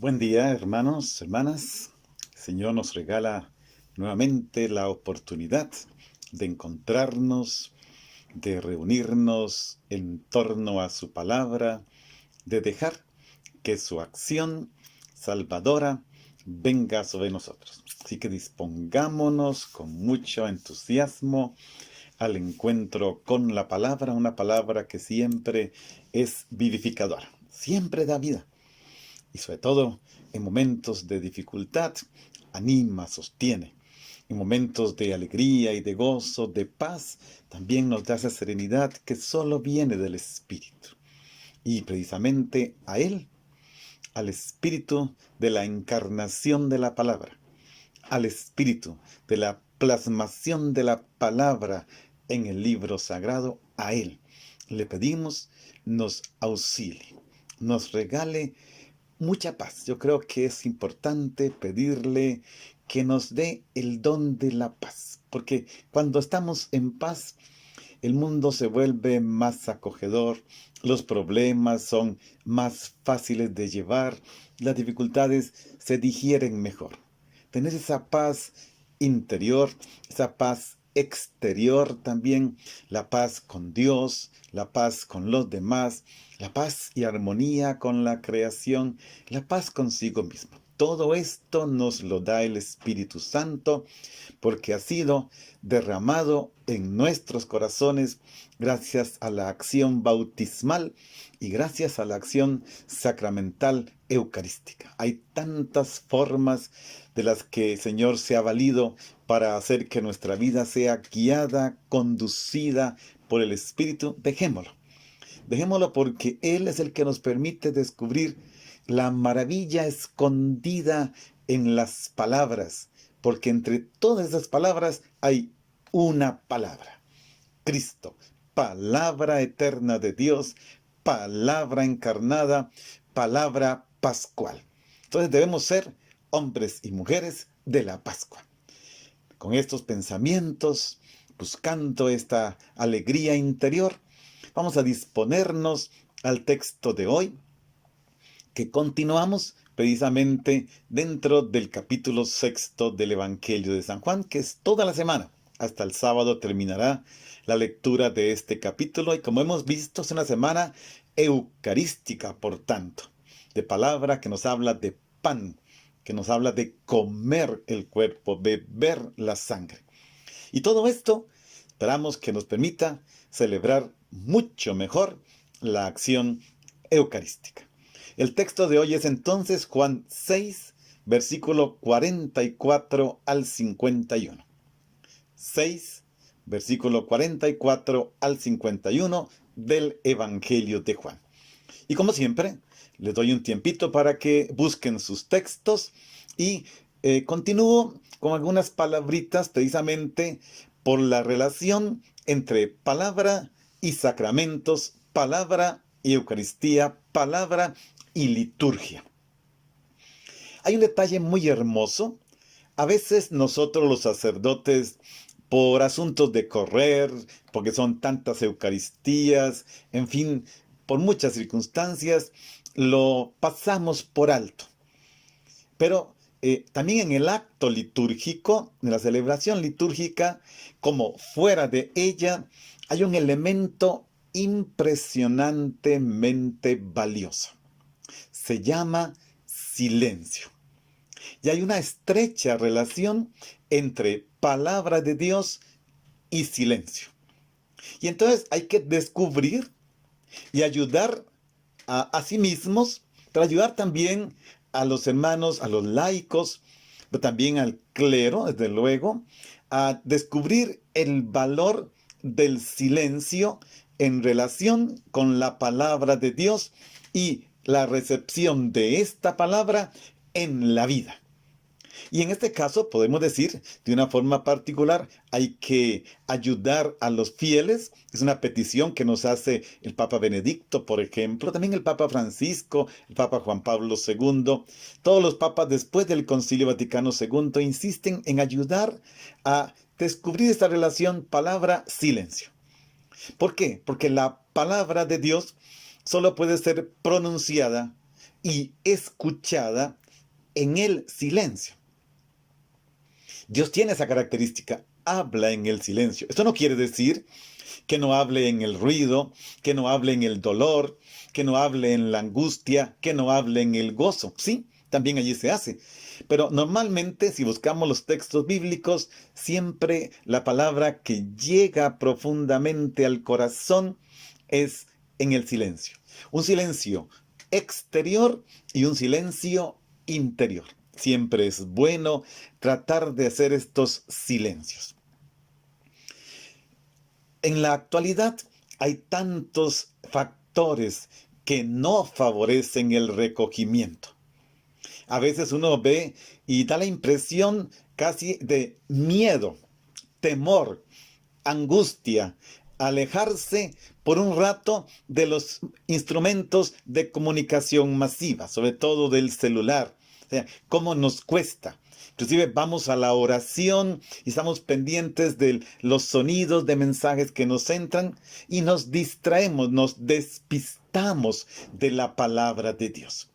Buen día, hermanos, hermanas. El Señor nos regala nuevamente la oportunidad de encontrarnos, de reunirnos en torno a su palabra, de dejar que su acción salvadora venga sobre nosotros. Así que dispongámonos con mucho entusiasmo al encuentro con la palabra, una palabra que siempre es vivificadora, siempre da vida. Y sobre todo en momentos de dificultad, anima, sostiene. En momentos de alegría y de gozo, de paz, también nos da esa serenidad que solo viene del Espíritu. Y precisamente a Él, al Espíritu de la encarnación de la palabra, al Espíritu de la plasmación de la palabra en el libro sagrado, a Él le pedimos nos auxilie, nos regale mucha paz. Yo creo que es importante pedirle que nos dé el don de la paz, porque cuando estamos en paz, el mundo se vuelve más acogedor, los problemas son más fáciles de llevar, las dificultades se digieren mejor. Tener esa paz interior, esa paz exterior también, la paz con Dios, la paz con los demás, la paz y armonía con la creación, la paz consigo mismo. Todo esto nos lo da el Espíritu Santo porque ha sido derramado en nuestros corazones gracias a la acción bautismal y gracias a la acción sacramental eucarística. Hay tantas formas de las que el Señor se ha valido para hacer que nuestra vida sea guiada, conducida por el Espíritu. Dejémoslo. Dejémoslo porque Él es el que nos permite descubrir la maravilla escondida en las palabras, porque entre todas esas palabras hay una palabra, Cristo, palabra eterna de Dios, palabra encarnada, palabra pascual. Entonces debemos ser hombres y mujeres de la Pascua. Con estos pensamientos, buscando esta alegría interior, vamos a disponernos al texto de hoy, que continuamos precisamente dentro del capítulo 6 del Evangelio de San Juan, que es toda la semana. Hasta el sábado terminará la lectura de este capítulo y como hemos visto es una semana eucarística, por tanto, de palabra que nos habla de pan, que nos habla de comer el cuerpo, beber la sangre. Y todo esto esperamos que nos permita celebrar mucho mejor la acción eucarística. El texto de hoy es entonces Juan 6, versículo 44 al 51. 6, versículo 44 al 51 del Evangelio de Juan. Y como siempre, les doy un tiempito para que busquen sus textos y continúo con algunas palabritas precisamente por la relación entre palabra y sacramentos, palabra y Eucaristía, palabra y liturgia. Hay un detalle muy hermoso. A veces nosotros los sacerdotes, por asuntos de correr, porque son tantas Eucaristías, en fin, por muchas circunstancias, lo pasamos por alto. Pero también en el acto litúrgico, en la celebración litúrgica, como fuera de ella, hay un elemento impresionantemente valioso. Se llama silencio. Y hay una estrecha relación entre palabra de Dios y silencio. Y entonces hay que descubrir y ayudar a sí mismos, pero ayudar también a los hermanos, a los laicos, pero también al clero, desde luego, a descubrir el valor del silencio en relación con la palabra de Dios y la recepción de esta palabra en la vida. Y en este caso podemos decir de una forma particular, hay que ayudar a los fieles. Es una petición que nos hace el Papa Benedicto, por ejemplo, también el Papa Francisco, el Papa Juan Pablo II. Todos los papas después del Concilio Vaticano II insisten en ayudar a descubrir esta relación palabra-silencio. ¿Por qué? Porque la palabra de Dios solo puede ser pronunciada y escuchada en el silencio. Dios tiene esa característica, habla en el silencio. Esto no quiere decir que no hable en el ruido, que no hable en el dolor, que no hable en la angustia, que no hable en el gozo. Sí, también allí se hace. Pero normalmente, si buscamos los textos bíblicos, siempre la palabra que llega profundamente al corazón es en el silencio. Un silencio exterior y un silencio interior. Siempre es bueno tratar de hacer estos silencios. En la actualidad hay tantos factores que no favorecen el recogimiento. A veces uno ve y da la impresión casi de miedo, temor, angustia, alejarse por un rato de los instrumentos de comunicación masiva, sobre todo del celular. O sea, cómo nos cuesta. Inclusive vamos a la oración y estamos pendientes de los sonidos de mensajes que nos entran y nos distraemos, nos despistamos de la palabra de Dios.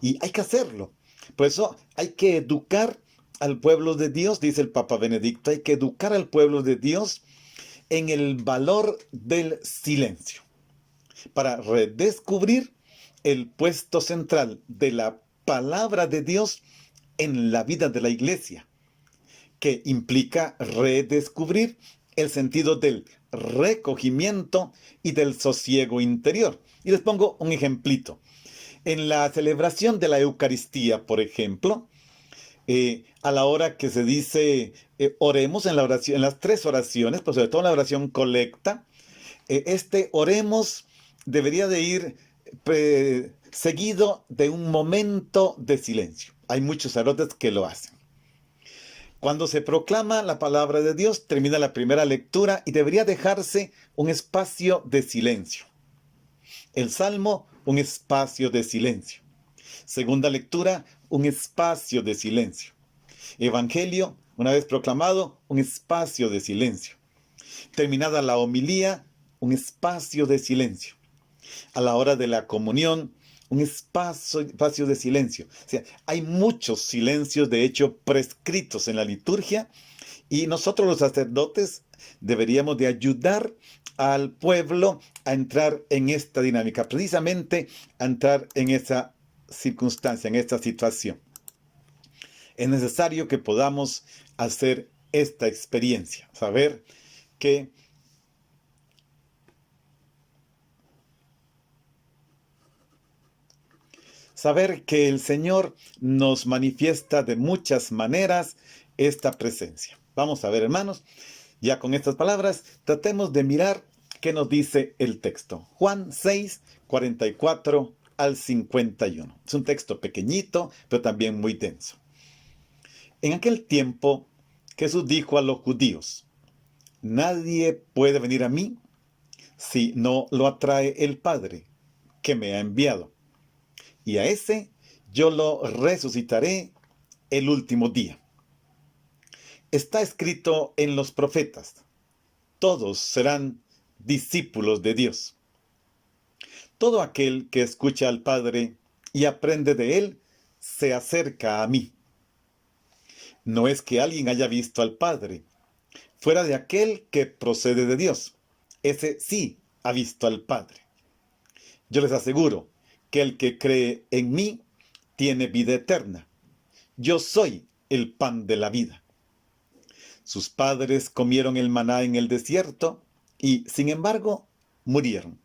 Y hay que hacerlo. Por eso hay que educar al pueblo de Dios, dice el Papa Benedicto, hay que educar al pueblo de Dios en el valor del silencio, para redescubrir el puesto central de la palabra de Dios en la vida de la iglesia, que implica redescubrir el sentido del recogimiento y del sosiego interior. Y les pongo un ejemplito. En la celebración de la Eucaristía, por ejemplo, a la hora que se dice oremos en la oración, en las tres oraciones, pero sobre todo en la oración colecta, este oremos debería de ir seguido de un momento de silencio. Hay muchos sacerdotes que lo hacen. Cuando se proclama la palabra de Dios, termina la primera lectura y debería dejarse un espacio de silencio. El Salmo, un espacio de silencio. Segunda lectura, un espacio de silencio. Evangelio, una vez proclamado, un espacio de silencio. Terminada la homilía, un espacio de silencio. A la hora de la comunión, un espacio de silencio. O sea, hay muchos silencios, de hecho, prescritos en la liturgia, y nosotros los sacerdotes deberíamos de ayudar al pueblo a entrar en esta dinámica, precisamente a entrar en esa circunstancia, en esta situación. Es necesario que podamos hacer esta experiencia, saber que el Señor nos manifiesta de muchas maneras esta presencia. Vamos a ver, hermanos, ya con estas palabras, tratemos de mirar qué nos dice el texto. Juan 6, 44 al 51. Es un texto pequeñito, pero también muy denso. En aquel tiempo, Jesús dijo a los judíos: nadie puede venir a mí si no lo atrae el Padre que me ha enviado. Y a ese yo lo resucitaré el último día. Está escrito en los profetas: todos serán discípulos de Dios. Todo aquel que escucha al Padre y aprende de él, se acerca a mí. No es que alguien haya visto al Padre, fuera de aquel que procede de Dios. Ese sí ha visto al Padre. Yo les aseguro que el que cree en mí tiene vida eterna. Yo soy el pan de la vida. Sus padres comieron el maná en el desierto y, sin embargo, murieron.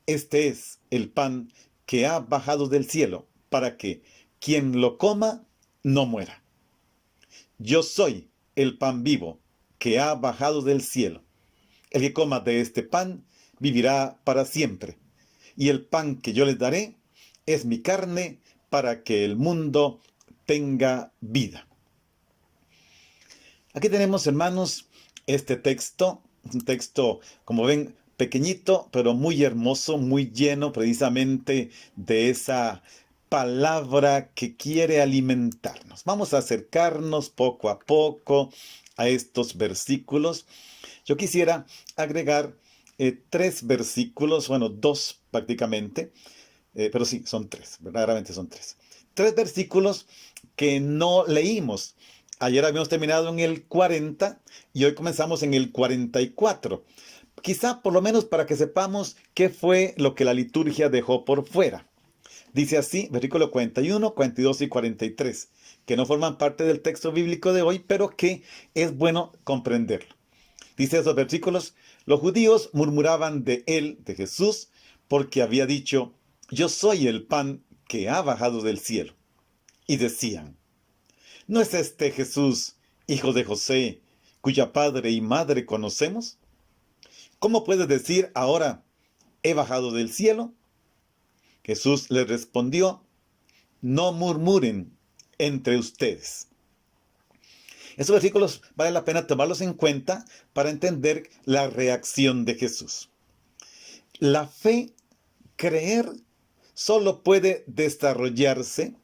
Este es el pan que ha bajado del cielo para que quien lo coma no muera. Yo soy el pan vivo que ha bajado del cielo. El que coma de este pan vivirá para siempre. Y el pan que yo les daré es mi carne para que el mundo tenga vida. Aquí tenemos, hermanos, este texto, un texto, como ven, pequeñito, pero muy hermoso, muy lleno precisamente de esa palabra que quiere alimentarnos. Vamos a acercarnos poco a poco a estos versículos. Yo quisiera agregar 3 versículos, bueno, 2 prácticamente, pero sí, son tres, verdaderamente son tres. Tres versículos que no leímos. Ayer habíamos terminado en el 40 y hoy comenzamos en el 44. Quizá por lo menos para que sepamos qué fue lo que la liturgia dejó por fuera. Dice así, versículo 41, 42 y 43, que no forman parte del texto bíblico de hoy, pero que es bueno comprenderlo. Dice esos versículos: los judíos murmuraban de él, de Jesús, porque había dicho: yo soy el pan que ha bajado del cielo. Y decían: ¿no es este Jesús, hijo de José, cuya padre y madre conocemos? ¿Cómo puede decir ahora, he bajado del cielo? Jesús les respondió: no murmuren entre ustedes. Esos versículos vale la pena tomarlos en cuenta para entender la reacción de Jesús. La fe, creer, solo puede desarrollarse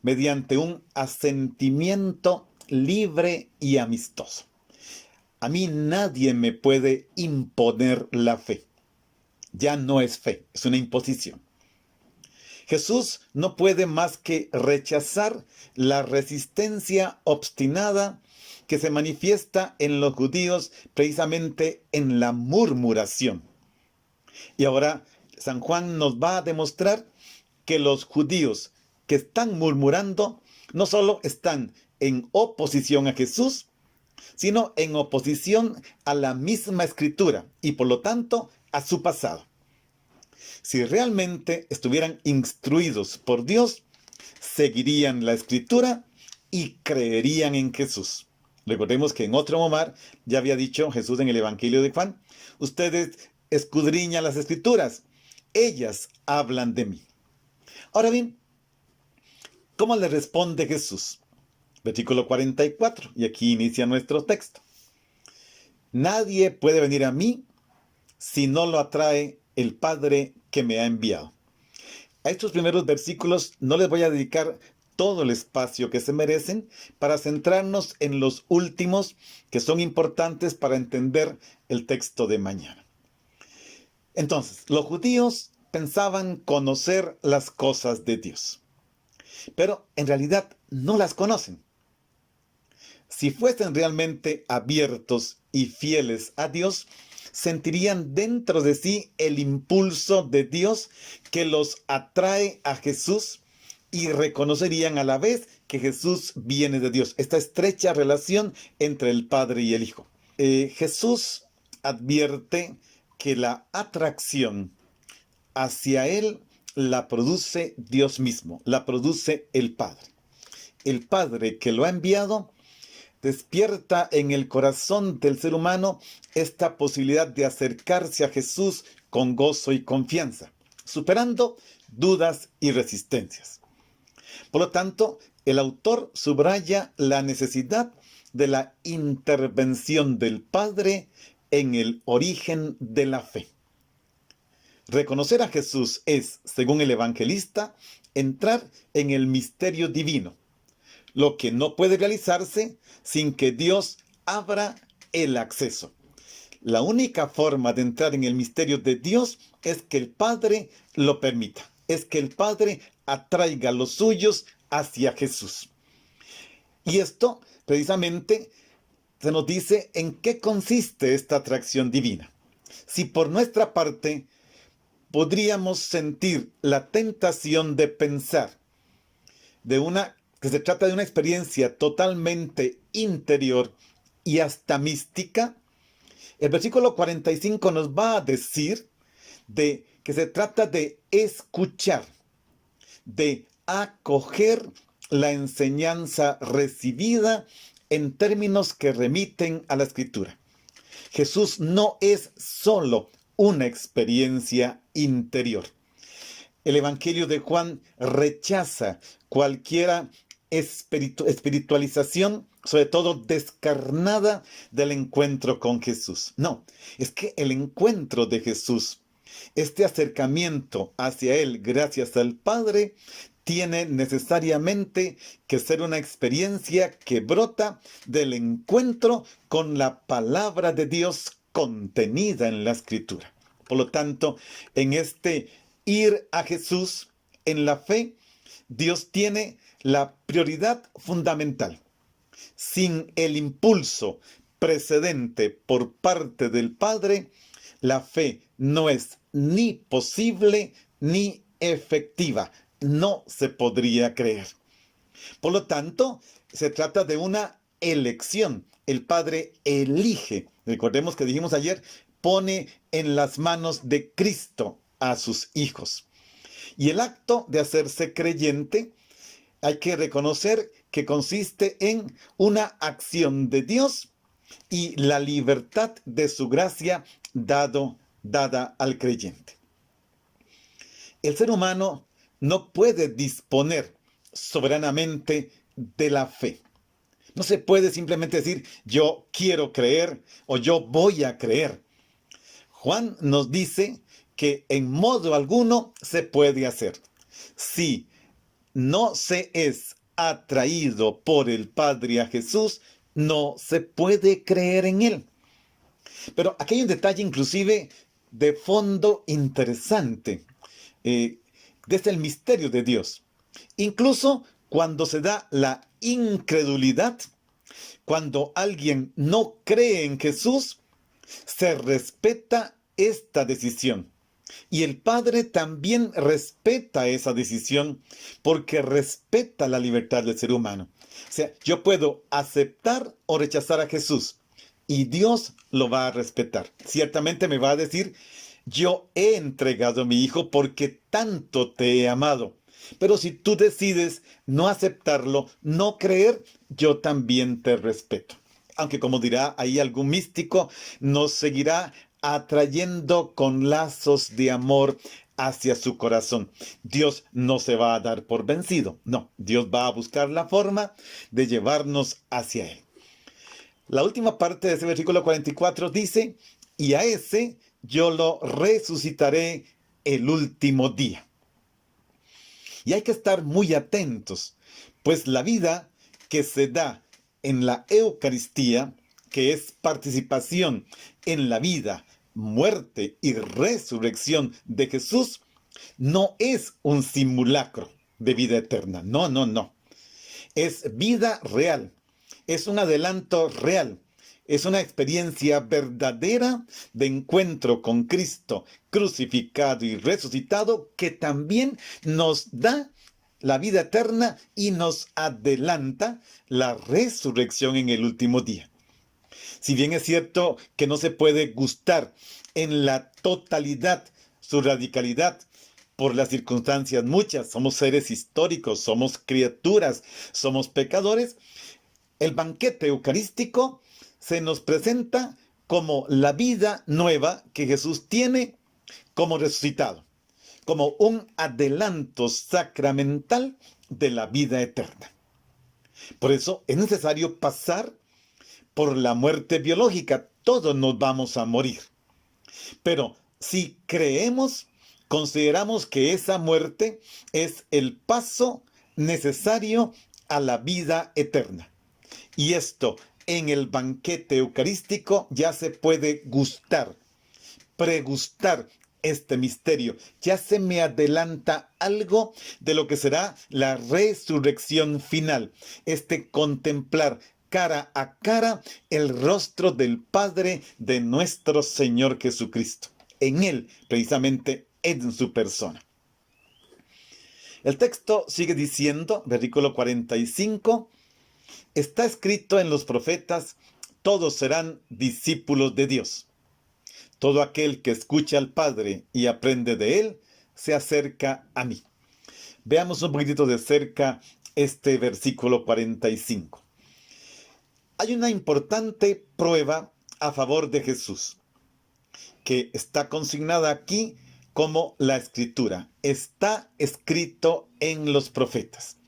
mediante un asentimiento libre y amistoso. A mí nadie me puede imponer la fe. Ya no es fe, es una imposición. Jesús no puede más que rechazar la resistencia obstinada que se manifiesta en los judíos precisamente en la murmuración. Y ahora San Juan nos va a demostrar que los judíos que están murmurando no solo están en oposición a Jesús, sino en oposición a la misma Escritura y por lo tanto a su pasado. Si realmente estuvieran instruidos por Dios, seguirían la Escritura y creerían en Jesús. Recordemos que en otro momento ya había dicho Jesús en el Evangelio de Juan: ustedes escudriñan las Escrituras, ellas hablan de mí. Ahora bien, ¿cómo le responde Jesús? Versículo 44, y aquí inicia nuestro texto. Nadie puede venir a mí si no lo atrae el Padre que me ha enviado. A estos primeros versículos no les voy a dedicar todo el espacio que se merecen para centrarnos en los últimos, que son importantes para entender el texto de mañana. Entonces, los judíos pensaban conocer las cosas de Dios, pero en realidad no las conocen. Si fuesen realmente abiertos y fieles a Dios, sentirían dentro de sí el impulso de Dios que los atrae a Jesús y reconocerían a la vez que Jesús viene de Dios. Esta estrecha relación entre el Padre y el Hijo. Jesús advierte que la atracción hacia Él la produce Dios mismo, la produce el Padre. El Padre que lo ha enviado despierta en el corazón del ser humano esta posibilidad de acercarse a Jesús con gozo y confianza, superando dudas y resistencias. Por lo tanto, el autor subraya la necesidad de la intervención del Padre en el origen de la fe. Reconocer a Jesús es, según el evangelista, entrar en el misterio divino, lo que no puede realizarse sin que Dios abra el acceso. La única forma de entrar en el misterio de Dios es que el Padre lo permita, es que el Padre atraiga a los suyos hacia Jesús. Y esto, precisamente, se nos dice en qué consiste esta atracción divina. Si por nuestra parte podríamos sentir la tentación de pensar que se trata de una experiencia totalmente interior y hasta mística, el versículo 45 nos va a decir que se trata de escuchar, de acoger la enseñanza recibida en términos que remiten a la Escritura. Jesús no es solo una experiencia interior. El Evangelio de Juan rechaza cualquier espiritualización, sobre todo descarnada, del encuentro con Jesús. No, es que el encuentro de Jesús, este acercamiento hacia Él gracias al Padre, tiene necesariamente que ser una experiencia que brota del encuentro con la palabra de Dios contenida en la Escritura. Por lo tanto, en este ir a Jesús en la fe, Dios tiene la prioridad fundamental. Sin el impulso precedente por parte del Padre, la fe no es ni posible ni efectiva. No se podría creer. Por lo tanto, se trata de una elección. El Padre elige. Recordemos que dijimos ayer, pone en las manos de Cristo a sus hijos. Y el acto de hacerse creyente, hay que reconocer que consiste en una acción de Dios y la libertad de su gracia dada al creyente. El ser humano no puede disponer soberanamente de la fe. No se puede simplemente decir yo quiero creer o yo voy a creer. Juan nos dice que en modo alguno se puede hacer. Si no se es atraído por el Padre a Jesús, no se puede creer en Él. Pero aquí hay un detalle inclusive de fondo interesante. Desde el misterio de Dios. Incluso cuando se da la incredulidad, cuando alguien no cree en Jesús, se respeta esta decisión. Y el Padre también respeta esa decisión porque respeta la libertad del ser humano. O sea, yo puedo aceptar o rechazar a Jesús y Dios lo va a respetar. Ciertamente me va a decir, yo he entregado a mi hijo porque tanto te he amado. Pero si tú decides no aceptarlo, no creer, yo también te respeto. Aunque como dirá ahí algún místico, nos seguirá atrayendo con lazos de amor hacia su corazón. Dios no se va a dar por vencido. No, Dios va a buscar la forma de llevarnos hacia Él. La última parte de ese versículo 44 dice, y a ese yo lo resucitaré el último día. Y hay que estar muy atentos, pues la vida que se da en la Eucaristía, que es participación en la vida, muerte y resurrección de Jesús, no es un simulacro de vida eterna. No, no, no. Es vida real. Es un adelanto real. Es una experiencia verdadera de encuentro con Cristo crucificado y resucitado que también nos da la vida eterna y nos adelanta la resurrección en el último día. Si bien es cierto que no se puede gustar en la totalidad su radicalidad por las circunstancias muchas, somos seres históricos, somos criaturas, somos pecadores, el banquete eucarístico se nos presenta como la vida nueva que Jesús tiene como resucitado, como un adelanto sacramental de la vida eterna. Por eso es necesario pasar por la muerte biológica. Todos nos vamos a morir. Pero si creemos, consideramos que esa muerte es el paso necesario a la vida eterna. Y esto en el banquete eucarístico ya se puede gustar, pregustar este misterio. Ya se me adelanta algo de lo que será la resurrección final. Este contemplar cara a cara el rostro del Padre de nuestro Señor Jesucristo. En Él, precisamente en su persona. El texto sigue diciendo, versículo 45, está escrito en los profetas, todos serán discípulos de Dios. Todo aquel que escucha al Padre y aprende de Él, se acerca a mí. Veamos un poquitito de cerca este versículo 45. Hay una importante prueba a favor de Jesús, que está consignada aquí como la Escritura. Está escrito en los profetas.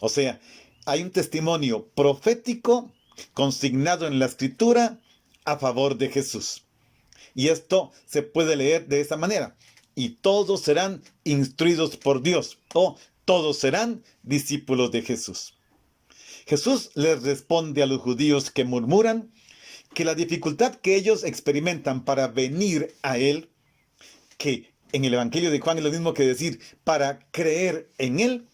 O sea, hay un testimonio profético consignado en la Escritura a favor de Jesús. Y esto se puede leer de esa manera. Y todos serán instruidos por Dios, o todos serán discípulos de Jesús. Jesús les responde a los judíos que murmuran que la dificultad que ellos experimentan para venir a Él, que en el Evangelio de Juan es lo mismo que decir para creer en Él,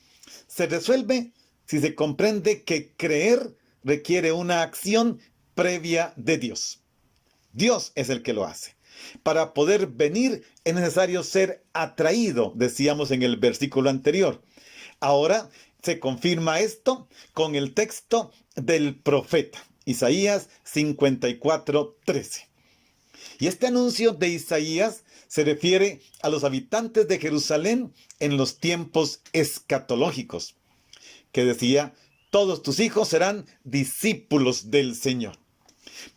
se resuelve si se comprende que creer requiere una acción previa de Dios. Dios es el que lo hace. Para poder venir es necesario ser atraído, decíamos en el versículo anterior. Ahora se confirma esto con el texto del profeta, Isaías 54:13. Y este anuncio de Isaías se refiere a los habitantes de Jerusalén en los tiempos escatológicos, que decía, todos tus hijos serán discípulos del Señor.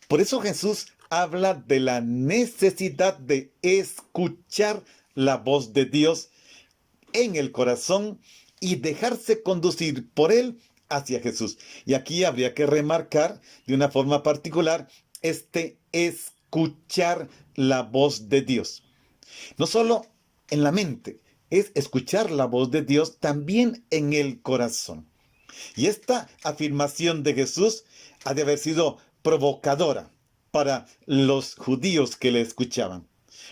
Por eso Jesús habla de la necesidad de escuchar la voz de Dios en el corazón y dejarse conducir por Él hacia Jesús. Y aquí habría que remarcar de una forma particular este escuchar la voz de Dios. No solo en la mente, es escuchar la voz de Dios también en el corazón. Y esta afirmación de Jesús ha de haber sido provocadora para los judíos que le escuchaban.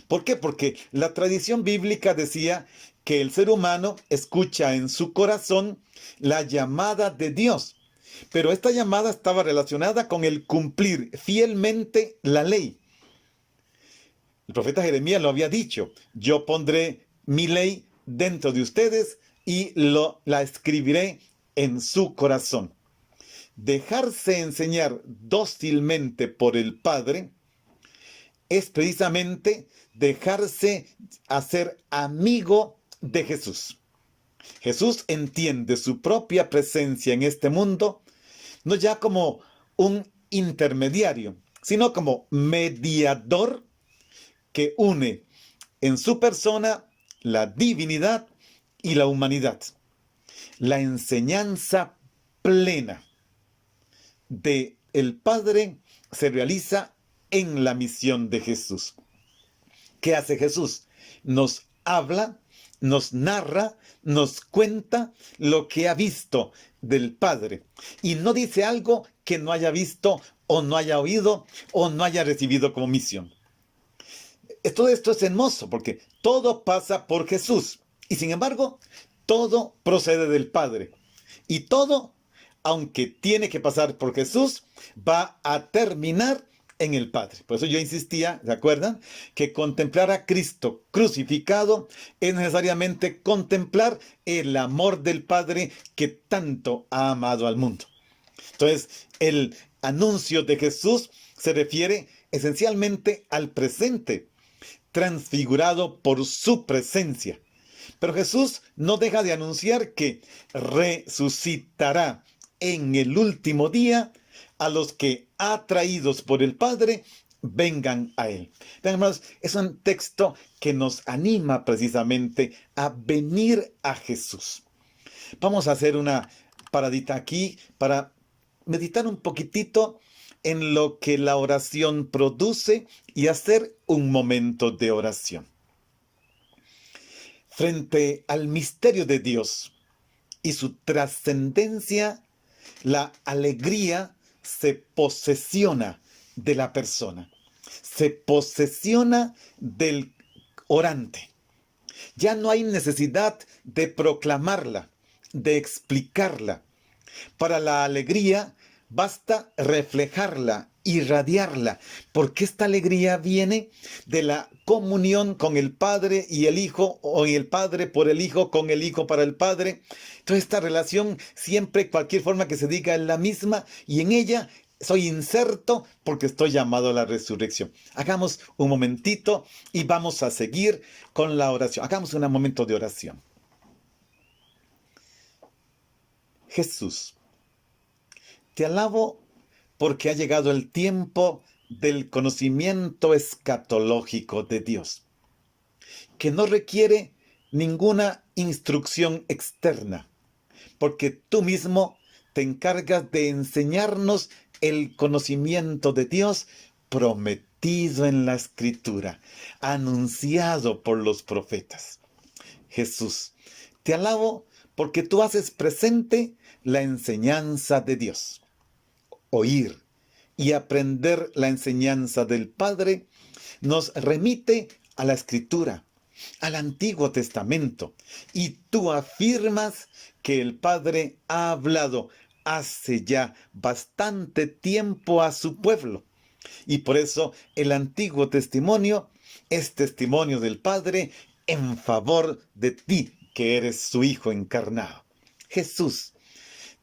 ¿Por qué? Porque la tradición bíblica decía que el ser humano escucha en su corazón la llamada de Dios. Pero esta llamada estaba relacionada con el cumplir fielmente la ley. El profeta Jeremías lo había dicho, yo pondré mi ley dentro de ustedes y la escribiré en su corazón. Dejarse enseñar dócilmente por el Padre es precisamente dejarse hacer amigo de Jesús. Jesús entiende su propia presencia en este mundo no ya como un intermediario, sino como mediador que une en su persona la divinidad y la humanidad. La enseñanza plena del Padre se realiza en la misión de Jesús. ¿Qué hace Jesús? Nos habla, nos narra, nos cuenta lo que ha visto del Padre. Y no dice algo que no haya visto o no haya oído o no haya recibido como misión. Todo esto es hermoso porque todo pasa por Jesús. Y sin embargo, todo procede del Padre. Y todo, aunque tiene que pasar por Jesús, va a terminar en el Padre. Por eso yo insistía, ¿se acuerdan? Que contemplar a Cristo crucificado es necesariamente contemplar el amor del Padre que tanto ha amado al mundo. Entonces, el anuncio de Jesús se refiere esencialmente al presente, transfigurado por su presencia. Pero Jesús no deja de anunciar que resucitará en el último día a los que, atraídos por el Padre, vengan a Él. Vean, hermanos, es un texto que nos anima precisamente a venir a Jesús. Vamos a hacer una paradita aquí para meditar un poquitito en lo que la oración produce y hacer un momento de oración. Frente al misterio de Dios y su trascendencia, la alegría se posesiona de la persona, se posesiona del orante. Ya no hay necesidad de proclamarla, de explicarla. Para la alegría basta reflejarla, irradiarla, porque esta alegría viene de la comunión con el Padre y el Hijo, o el Padre por el Hijo, con el Hijo para el Padre. Entonces esta relación siempre, cualquier forma que se diga, es la misma, y en ella soy inserto porque estoy llamado a la resurrección. Hagamos un momentito y vamos a seguir con la oración. Hagamos un momento de oración. Jesús, te alabo porque ha llegado el tiempo del conocimiento escatológico de Dios, que no requiere ninguna instrucción externa, porque tú mismo te encargas de enseñarnos el conocimiento de Dios prometido en la Escritura, anunciado por los profetas. Jesús, te alabo porque tú haces presente la enseñanza de Dios. Oír y aprender la enseñanza del Padre nos remite a la Escritura, al Antiguo Testamento y tú afirmas que el Padre ha hablado hace ya bastante tiempo a su pueblo. Y por eso el Antiguo Testimonio es testimonio del Padre en favor de ti, que eres su Hijo encarnado. Jesús,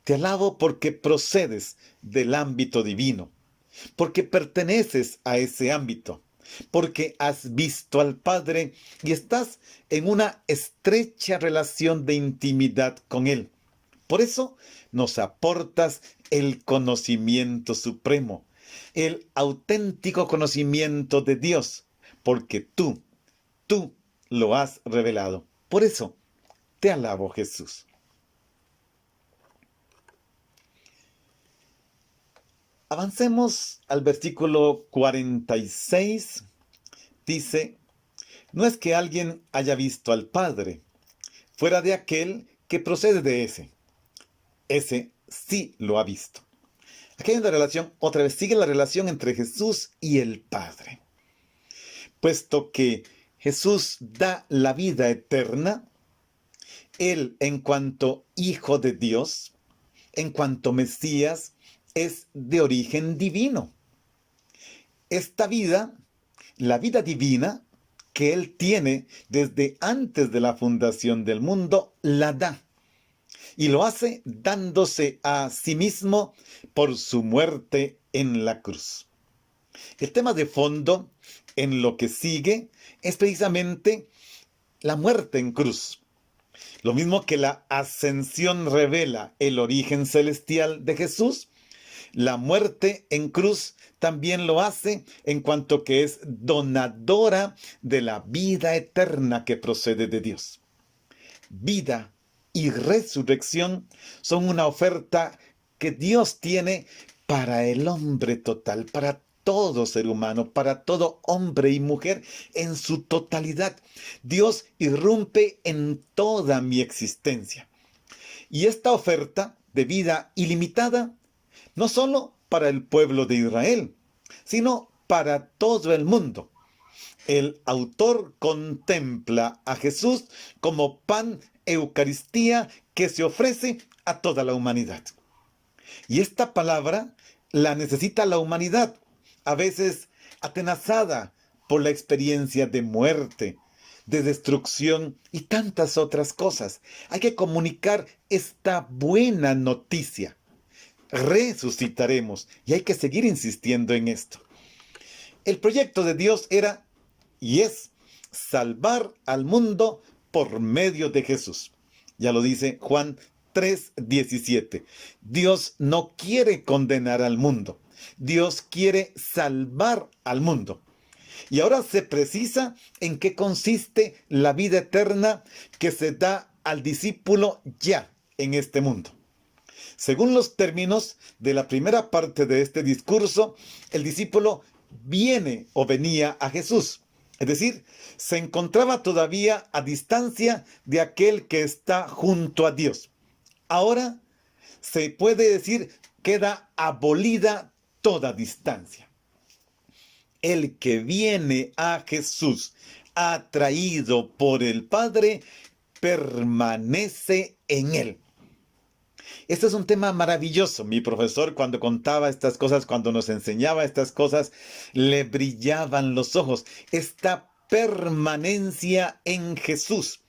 te alabo porque procedes del ámbito divino, porque perteneces a ese ámbito, porque has visto al Padre y estás en una estrecha relación de intimidad con Él. Por eso nos aportas el conocimiento supremo, el auténtico conocimiento de Dios, porque tú lo has revelado. Por eso te alabo, Jesús. Avancemos al versículo 46. Dice, no es que alguien haya visto al Padre, fuera de aquel que procede de ese. Ese sí lo ha visto. Aquí hay una relación, otra vez sigue la relación entre Jesús y el Padre. Puesto que Jesús da la vida eterna, Él en cuanto Hijo de Dios, en cuanto Mesías, es de origen divino. Esta vida, la vida divina que Él tiene desde antes de la fundación del mundo, la da. Y lo hace dándose a sí mismo por su muerte en la cruz. El tema de fondo en lo que sigue es precisamente la muerte en cruz. Lo mismo que la ascensión revela el origen celestial de Jesús, la muerte en cruz también lo hace en cuanto que es donadora de la vida eterna que procede de Dios. Vida y resurrección son una oferta que Dios tiene para el hombre total, para todo ser humano, para todo hombre y mujer en su totalidad. Dios irrumpe en toda mi existencia. Y esta oferta de vida ilimitada, no solo para el pueblo de Israel, sino para todo el mundo. El autor contempla a Jesús como pan Eucaristía que se ofrece a toda la humanidad. Y esta palabra la necesita la humanidad, a veces atenazada por la experiencia de muerte, de destrucción y tantas otras cosas. Hay que comunicar esta buena noticia. Resucitaremos y hay que seguir insistiendo en esto. El proyecto de Dios era y es salvar al mundo por medio de Jesús. Ya lo dice Juan 3:17. Dios no quiere condenar al mundo. Dios quiere salvar al mundo. Y ahora se precisa en qué consiste la vida eterna que se da al discípulo ya en este mundo. Según los términos de la primera parte de este discurso, el discípulo viene o venía a Jesús. Es decir, se encontraba todavía a distancia de aquel que está junto a Dios. Ahora se puede decir queda abolida toda distancia. El que viene a Jesús, atraído por el Padre, permanece en él. Este es un tema maravilloso. Mi profesor, cuando contaba estas cosas, cuando nos enseñaba estas cosas, le brillaban los ojos. Esta permanencia en Jesús.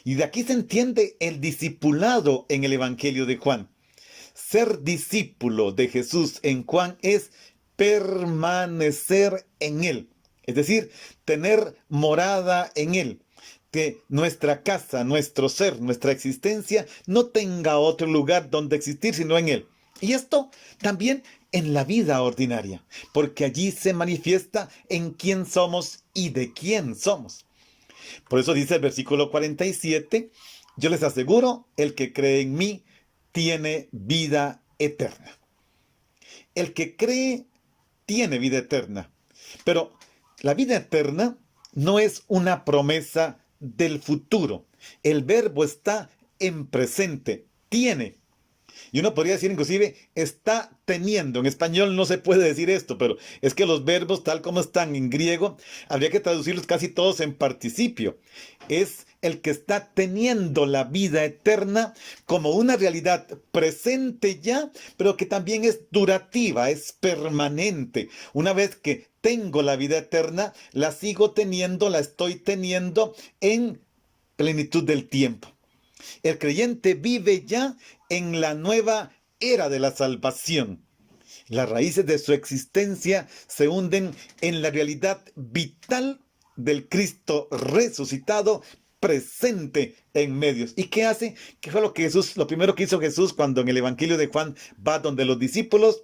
Y de aquí se entiende el discipulado en el Evangelio de Juan. Ser discípulo de Jesús en Juan es permanecer en Él. Es decir, tener morada en Él. Que nuestra casa, nuestro ser, nuestra existencia no tenga otro lugar donde existir sino en Él. Y esto también en la vida ordinaria, porque allí se manifiesta en quién somos y de quién somos. Por eso dice el versículo 47, yo les aseguro, el que cree en mí tiene vida eterna. El que cree tiene vida eterna. Pero la vida eterna no es una promesa del futuro. El verbo está en presente, tiene. Y uno podría decir inclusive está teniendo. En español no se puede decir esto, pero es que los verbos tal como están en griego, habría que traducirlos casi todos en participio. Es el que está teniendo la vida eterna como una realidad presente ya, pero que también es durativa, es permanente. Una vez que tengo la vida eterna, la sigo teniendo, la estoy teniendo en plenitud del tiempo. El creyente vive ya en la nueva era de la salvación. Las raíces de su existencia se hunden en la realidad vital del Cristo resucitado presente en medios. ¿Y qué hace? ¿Qué fue lo primero que hizo Jesús cuando en el Evangelio de Juan va donde los discípulos?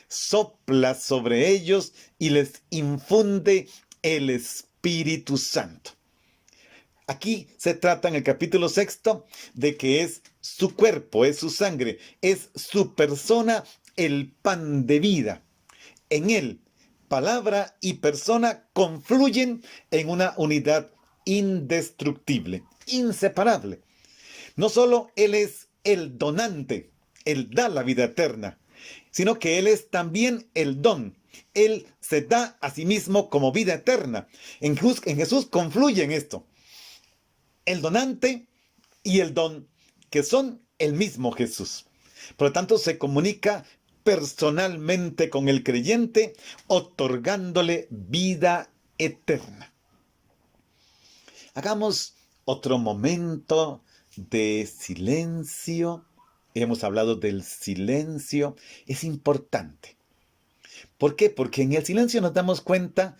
Sopla sobre ellos y les infunde el Espíritu Santo. Aquí se trata en el capítulo 6 de que es su cuerpo, es su sangre, es su persona el pan de vida. En él, palabra y persona confluyen en una unidad indestructible, inseparable. No solo Él es el donante, Él da la vida eterna, sino que Él es también el don. Él se da a sí mismo como vida eterna. En Jesús confluyen esto. El donante y el don, que son el mismo Jesús. Por lo tanto, se comunica personalmente con el creyente, otorgándole vida eterna. Hagamos otro momento de silencio. Hemos hablado del silencio. Es importante. ¿Por qué? Porque en el silencio nos damos cuenta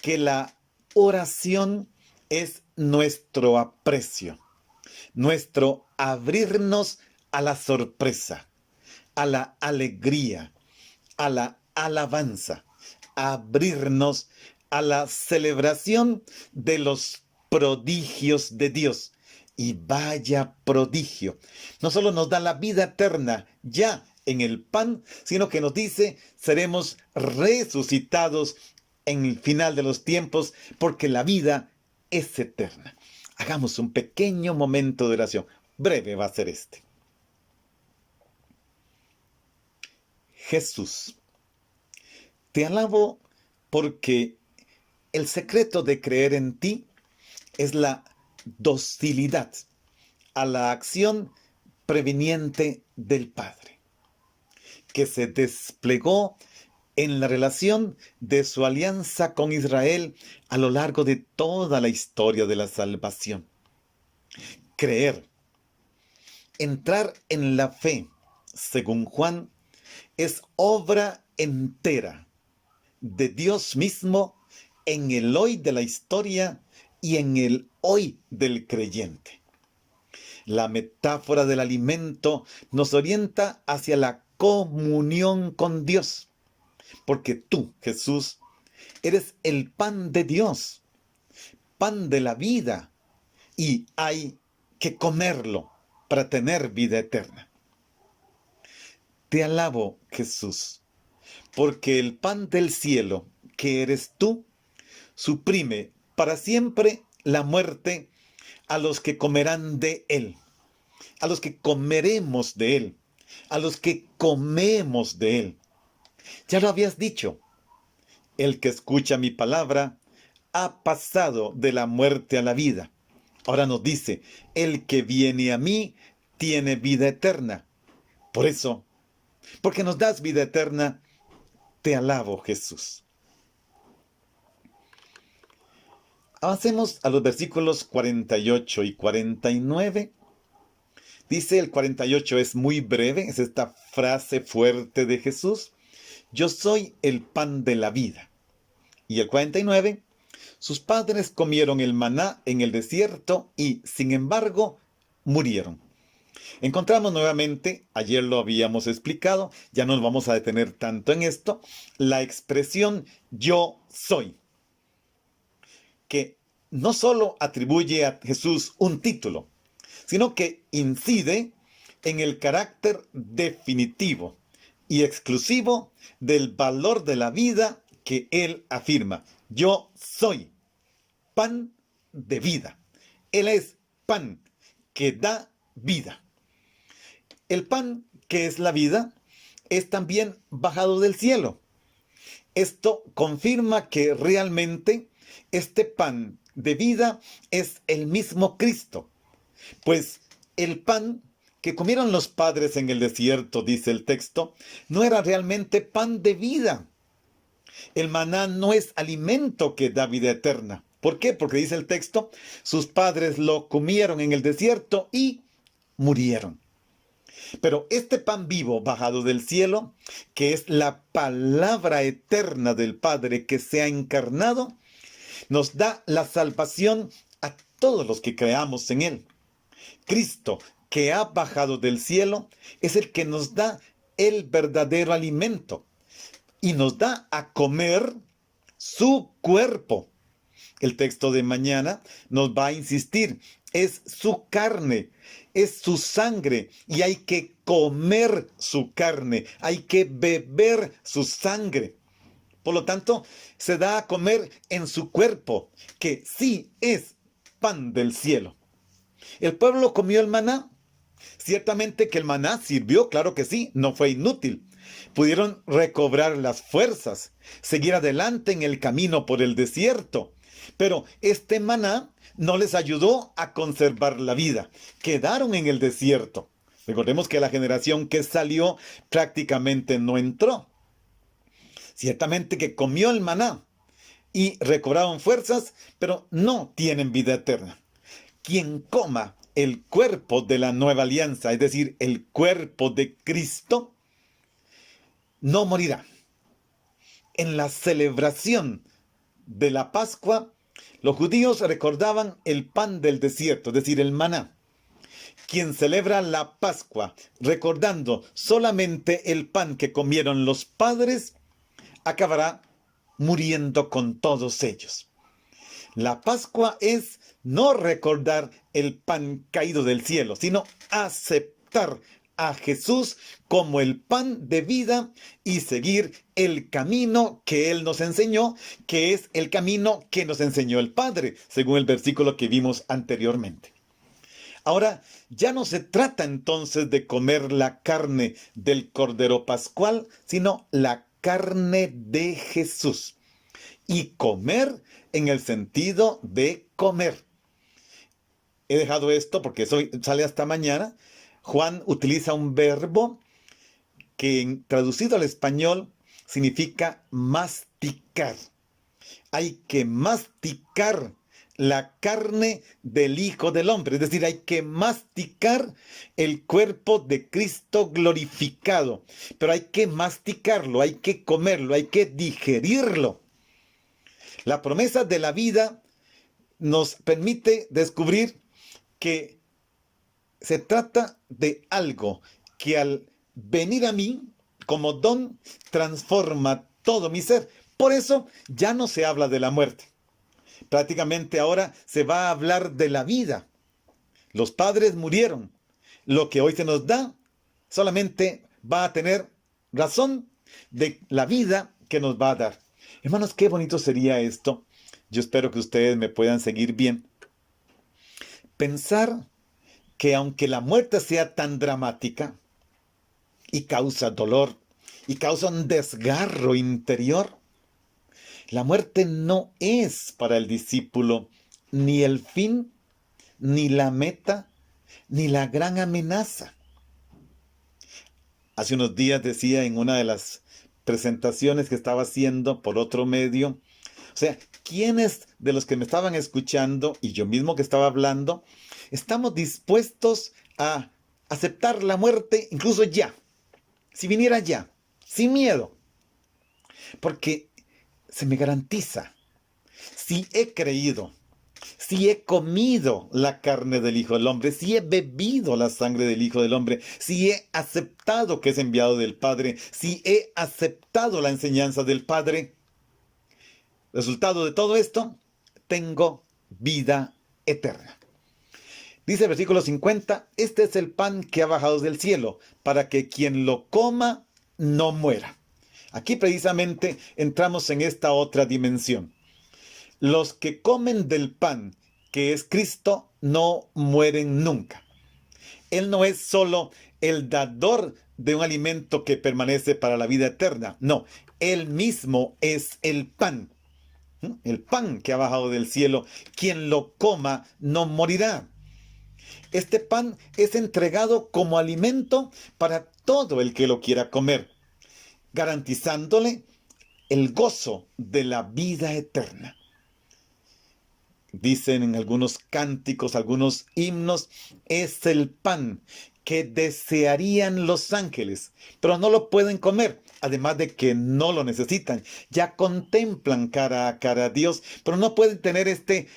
que la oración es nuestro aprecio, nuestro abrirnos a la sorpresa, a la alegría, a la alabanza, abrirnos a la celebración de los prodigios de Dios. Y vaya prodigio. No solo nos da la vida eterna ya en el pan, sino que nos dice, seremos resucitados en el final de los tiempos, porque la vida es eterna. Hagamos un pequeño momento de oración. Breve va a ser este. Jesús, te alabo porque el secreto de creer en ti es la docilidad a la acción preveniente del Padre, que se desplegó en la relación de su alianza con Israel a lo largo de toda la historia de la salvación. Creer, entrar en la fe, según Juan, es obra entera de Dios mismo en el hoy de la historia y en el hoy del creyente. La metáfora del alimento nos orienta hacia la comunión con Dios, porque tú, Jesús, eres el pan de Dios, pan de la vida, y hay que comerlo para tener vida eterna. Te alabo, Jesús, porque el pan del cielo, que eres tú, suprime para siempre la muerte a los que comerán de él, a los que comeremos de él, a los que comemos de él. Ya lo habías dicho, el que escucha mi palabra ha pasado de la muerte a la vida. Ahora nos dice, el que viene a mí tiene vida eterna. Por eso, porque nos das vida eterna, te alabo, Jesús. Avancemos a los versículos 48 y 49. Dice el 48, es muy breve, es esta frase fuerte de Jesús. Yo soy el pan de la vida. Y el 49, sus padres comieron el maná en el desierto y, sin embargo, murieron. Encontramos nuevamente, ayer lo habíamos explicado, ya no nos vamos a detener tanto en esto, la expresión yo soy, que no solo atribuye a Jesús un título, sino que incide en el carácter definitivo y exclusivo del valor de la vida que él afirma. Yo soy pan de vida. Él es pan que da vida. El pan, que es la vida, es también bajado del cielo. Esto confirma que realmente este pan de vida es el mismo Cristo. Pues el pan que comieron los padres en el desierto, dice el texto, no era realmente pan de vida. El maná no es alimento que da vida eterna. ¿Por qué? Porque dice el texto, sus padres lo comieron en el desierto y murieron. Pero este pan vivo bajado del cielo, que es la palabra eterna del Padre que se ha encarnado, nos da la salvación a todos los que creamos en Él. Cristo, que ha bajado del cielo, es el que nos da el verdadero alimento y nos da a comer su cuerpo. El texto de mañana nos va a insistir, es su carne, es su sangre y hay que comer su carne, hay que beber su sangre. Por lo tanto, se da a comer en su cuerpo, que sí es pan del cielo. ¿El pueblo comió el maná? Ciertamente que el maná sirvió, claro que sí, no fue inútil. Pudieron recobrar las fuerzas, seguir adelante en el camino por el desierto. Pero este maná no les ayudó a conservar la vida. Quedaron en el desierto. Recordemos que la generación que salió prácticamente no entró. Ciertamente que comió el maná y recobraron fuerzas, pero no tienen vida eterna. Quien coma el cuerpo de la nueva alianza, es decir, el cuerpo de Cristo, no morirá. En la celebración de la Pascua, los judíos recordaban el pan del desierto, es decir, el maná. Quien celebra la Pascua recordando solamente el pan que comieron los padres, acabará muriendo con todos ellos. La Pascua es no recordar el pan caído del cielo, sino aceptar a Jesús como el pan de vida y seguir el camino que Él nos enseñó, que es el camino que nos enseñó el Padre, según el versículo que vimos anteriormente. Ahora, ya no se trata entonces de comer la carne del Cordero Pascual, sino la carne de Jesús. Y comer en el sentido de comer. He dejado esto porque sale hasta mañana. Juan utiliza un verbo que traducido al español significa masticar. Hay que masticar la carne del Hijo del Hombre, es decir, hay que masticar el cuerpo de Cristo glorificado, pero hay que masticarlo, hay que comerlo, hay que digerirlo. La promesa de la vida nos permite descubrir que se trata de algo que al venir a mí como don transforma todo mi ser. Por eso ya no se habla de la muerte. Prácticamente ahora se va a hablar de la vida. Los padres murieron. Lo que hoy se nos da solamente va a tener razón de la vida que nos va a dar. Hermanos, qué bonito sería esto. Yo espero que ustedes me puedan seguir bien. Pensar que aunque la muerte sea tan dramática y causa dolor y causa un desgarro interior, la muerte no es para el discípulo ni el fin, ni la meta, ni la gran amenaza. Hace unos días decía en una de las presentaciones que estaba haciendo por otro medio, o sea, ¿quiénes de los que me estaban escuchando y yo mismo que estaba hablando, estamos dispuestos a aceptar la muerte incluso ya, si viniera ya, sin miedo? Porque se me garantiza, si he creído, si he comido la carne del Hijo del Hombre, si he bebido la sangre del Hijo del Hombre, si he aceptado que es enviado del Padre, si he aceptado la enseñanza del Padre, resultado de todo esto, tengo vida eterna. Dice el versículo 50, este es el pan que ha bajado del cielo, para que quien lo coma no muera. Aquí precisamente entramos en esta otra dimensión. Los que comen del pan, que es Cristo, no mueren nunca. Él no es solo el dador de un alimento que permanece para la vida eterna. No, Él mismo es el pan. El pan que ha bajado del cielo. Quien lo coma no morirá. Este pan es entregado como alimento para todo el que lo quiera comer, garantizándole el gozo de la vida eterna. Dicen en algunos cánticos, algunos himnos, es el pan que desearían los ángeles, pero no lo pueden comer, además de que no lo necesitan. Ya contemplan cara a cara a Dios, pero no pueden tener este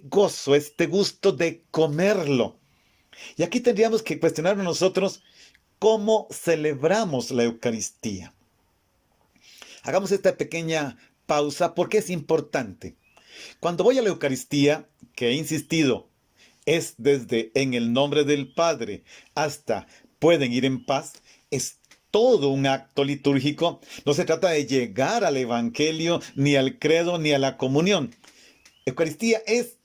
gozo, este gusto de comerlo. Y aquí tendríamos que cuestionarnos nosotros cómo celebramos la Eucaristía. Hagamos esta pequeña pausa porque es importante. Cuando voy a la Eucaristía, que he insistido, es desde en el nombre del Padre hasta pueden ir en paz, es todo un acto litúrgico. No se trata de llegar al Evangelio, ni al credo, ni a la comunión. Eucaristía es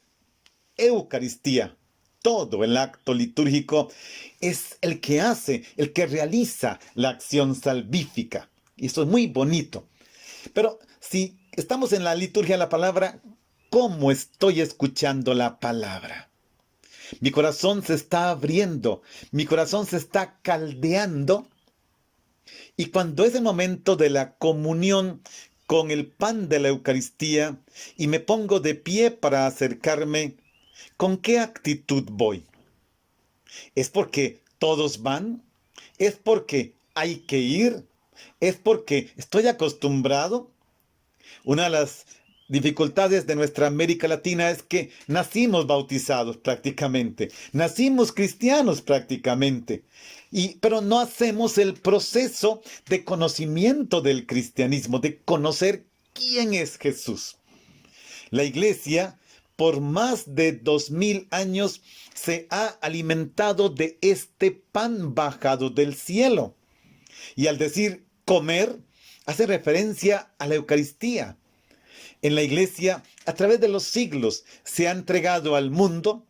Eucaristía. Todo el acto litúrgico es el que hace, el que realiza la acción salvífica. Y esto es muy bonito. Pero si estamos en la liturgia de la palabra, ¿cómo estoy escuchando la palabra? Mi corazón se está abriendo, mi corazón se está caldeando. Y cuando es el momento de la comunión con el pan de la Eucaristía y me pongo de pie para acercarme, ¿con qué actitud voy? ¿Es porque todos van? ¿Es porque hay que ir? ¿Es porque estoy acostumbrado? Una de las dificultades de nuestra América Latina es que nacimos bautizados prácticamente, nacimos cristianos prácticamente, pero no hacemos el proceso de conocimiento del cristianismo, de conocer quién es Jesús. La Iglesia, por más de 2000 años, se ha alimentado de este pan bajado del cielo. Y al decir comer, hace referencia a la Eucaristía. En la Iglesia, a través de los siglos, se ha entregado al mundo,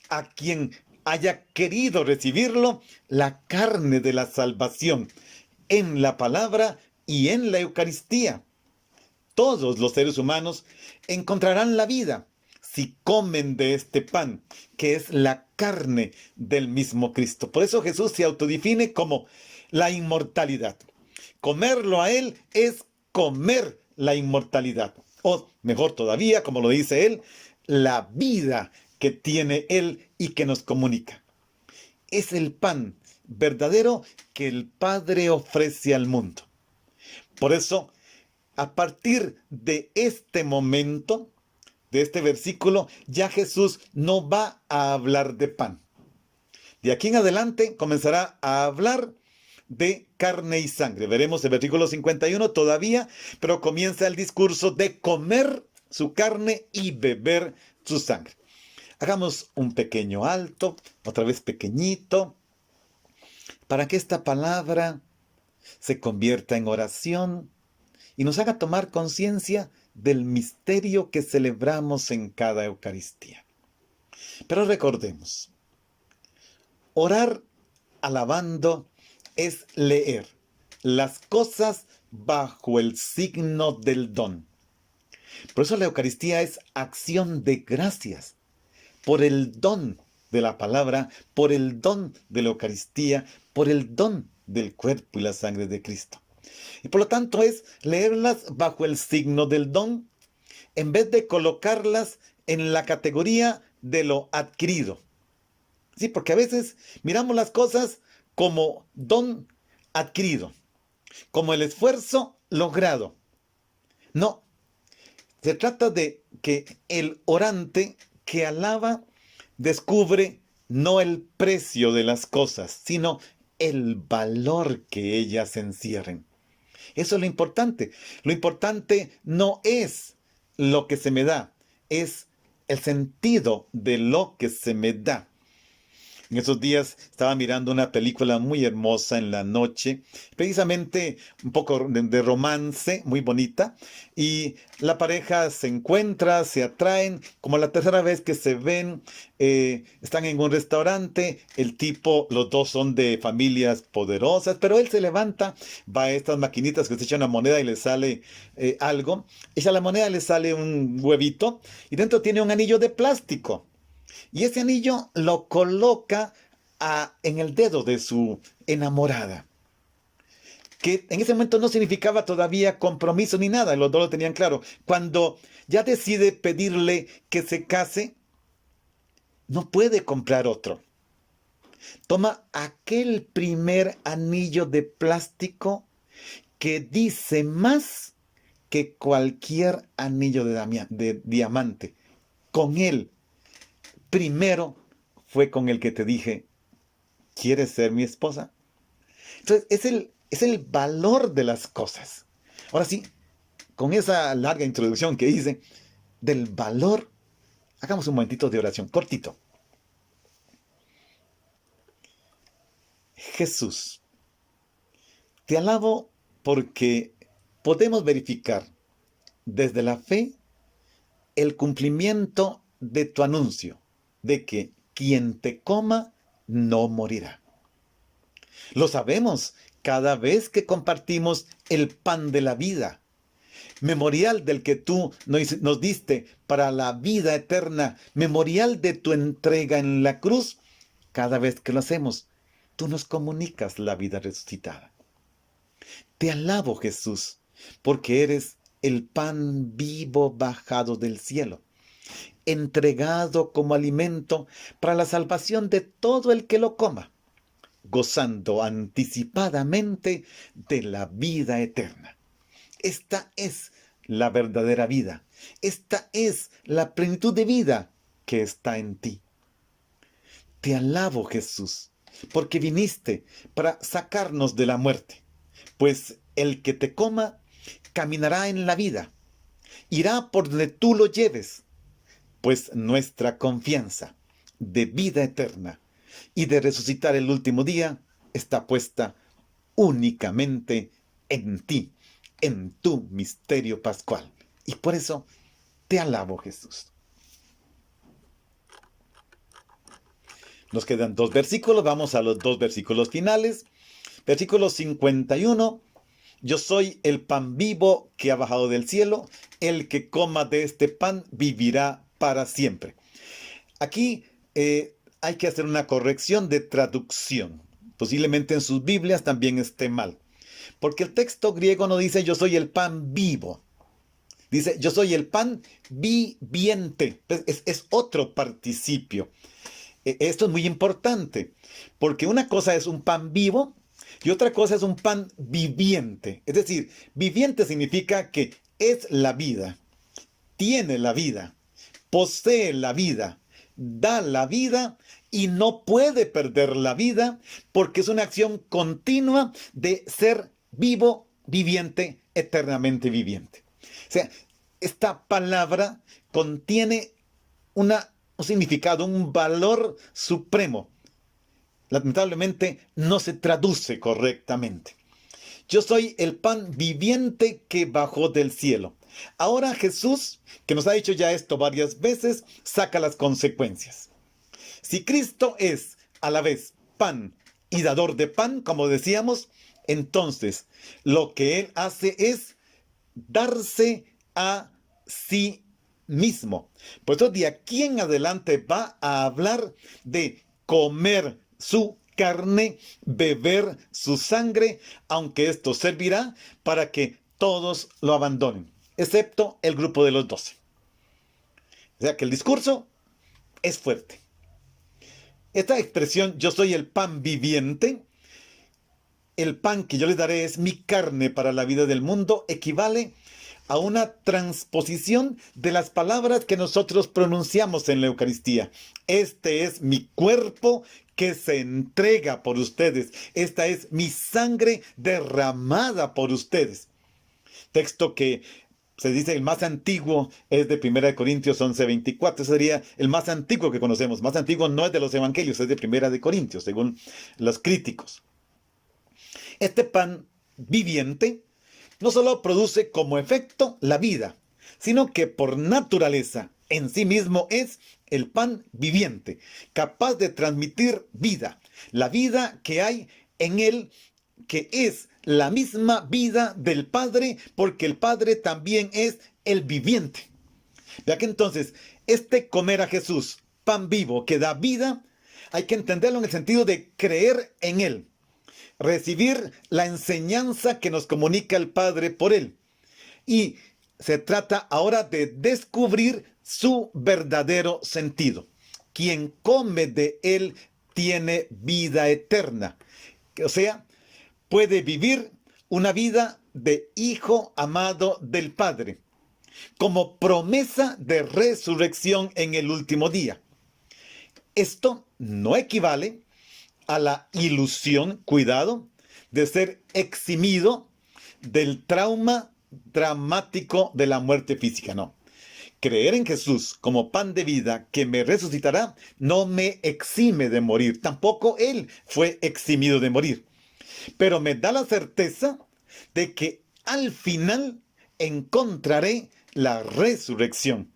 a quien haya querido recibirlo, la carne de la salvación, en la palabra y en la Eucaristía. Todos los seres humanos encontrarán la vida si comen de este pan, que es la carne del mismo Cristo. Por eso Jesús se autodefine como la inmortalidad. Comerlo a Él es comer la inmortalidad. O mejor todavía, como lo dice Él, la vida que tiene Él y que nos comunica. Es el pan verdadero que el Padre ofrece al mundo. Por eso, a partir de este momento, de este versículo, ya Jesús no va a hablar de pan. De aquí en adelante comenzará a hablar de carne y sangre. Veremos el versículo 51 todavía, pero comienza el discurso de comer su carne y beber su sangre. Hagamos un pequeño alto, otra vez pequeñito, para que esta palabra se convierta en oración y nos haga tomar conciencia del misterio que celebramos en cada Eucaristía. Pero recordemos, orar alabando es leer las cosas bajo el signo del don. Por eso la Eucaristía es acción de gracias por el don de la palabra, por el don de la Eucaristía, por el don del cuerpo y la sangre de Cristo. Y por lo tanto es leerlas bajo el signo del don, en vez de colocarlas en la categoría de lo adquirido. Sí, porque a veces miramos las cosas como don adquirido, como el esfuerzo logrado. No, se trata de que el orante que alaba descubre no el precio de las cosas, sino el valor que ellas encierren. Eso es lo importante. Lo importante no es lo que se me da, es el sentido de lo que se me da. En esos días estaba mirando una película muy hermosa en la noche, precisamente un poco de romance, muy bonita, y la pareja se encuentra, se atraen, como la tercera vez que se ven, están en un restaurante, el tipo, los dos son de familias poderosas, pero él se levanta, va a estas maquinitas que se echa una moneda y le sale algo, echa la moneda, le sale un huevito, y dentro tiene un anillo de plástico. Y ese anillo lo coloca en el dedo de su enamorada, que en ese momento no significaba todavía compromiso ni nada, los dos lo tenían claro. Cuando ya decide pedirle que se case, no puede comprar otro. Toma aquel primer anillo de plástico que dice más que cualquier anillo de diamante. Con él, primero fue con el que te dije, ¿quieres ser mi esposa? Entonces, es el valor de las cosas. Ahora sí, con esa larga introducción que hice del valor, hagamos un momentito de oración, cortito. Jesús, te alabo porque podemos verificar desde la fe el cumplimiento de tu anuncio de que quien te coma no morirá. Lo sabemos cada vez que compartimos el pan de la vida, memorial del que tú nos diste para la vida eterna, memorial de tu entrega en la cruz. Cada vez que lo hacemos, tú nos comunicas la vida resucitada. Te alabo, Jesús, porque eres el pan vivo bajado del cielo, entregado como alimento para la salvación de todo el que lo coma, gozando anticipadamente de la vida eterna. Esta es la verdadera vida. Esta es la plenitud de vida que está en ti. Te alabo, Jesús, porque viniste para sacarnos de la muerte, pues el que te coma caminará en la vida, irá por donde tú lo lleves, pues nuestra confianza de vida eterna y de resucitar el último día está puesta únicamente en ti, en tu misterio pascual. Y por eso te alabo, Jesús. Nos quedan 2 versículos, vamos a los 2 versículos finales. Versículo 51. Yo soy el pan vivo que ha bajado del cielo. El que coma de este pan vivirá para siempre. Aquí hay que hacer una corrección de traducción. Posiblemente en sus Biblias también esté mal. Porque el texto griego no dice yo soy el pan vivo. Dice yo soy el pan viviente. Es otro participio. Esto es muy importante. Porque una cosa es un pan vivo y otra cosa es un pan viviente. Es decir, viviente significa que es la vida, tiene la vida, posee la vida, da la vida y no puede perder la vida porque es una acción continua de ser vivo, viviente, eternamente viviente. O sea, esta palabra contiene un significado, un valor supremo. Lamentablemente no se traduce correctamente. Yo soy el pan viviente que bajó del cielo. Ahora Jesús, que nos ha dicho ya esto varias veces, saca las consecuencias. Si Cristo es a la vez pan y dador de pan, como decíamos, entonces lo que Él hace es darse a sí mismo. Por eso de aquí en adelante va a hablar de comer su carne, beber su sangre, aunque esto servirá para que todos lo abandonen, excepto el grupo de los 12. O sea que el discurso es fuerte. Esta expresión, yo soy el pan viviente, el pan que yo les daré es mi carne para la vida del mundo, equivale a una transposición de las palabras que nosotros pronunciamos en la Eucaristía. Este es mi cuerpo que se entrega por ustedes. Esta es mi sangre derramada por ustedes. Texto que se dice el más antiguo es de 1 Corintios 11:24. Ese sería el más antiguo que conocemos. Más antiguo no es de los evangelios, es de 1 Corintios, según los críticos. Este pan viviente no solo produce como efecto la vida, sino que por naturaleza en sí mismo es el pan viviente, capaz de transmitir vida, la vida que hay en él, que es la misma vida del Padre, porque el Padre también es el viviente. Vea que entonces, este comer a Jesús, pan vivo que da vida, hay que entenderlo en el sentido de creer en él, recibir la enseñanza que nos comunica el Padre por él. Y se trata ahora de descubrir su verdadero sentido. Quien come de él tiene vida eterna. O sea, puede vivir una vida de hijo amado del Padre, como promesa de resurrección en el último día. Esto no equivale a la ilusión, cuidado, de ser eximido del trauma dramático de la muerte física, no. Creer en Jesús como pan de vida que me resucitará no me exime de morir. Tampoco Él fue eximido de morir. Pero me da la certeza de que al final encontraré la resurrección,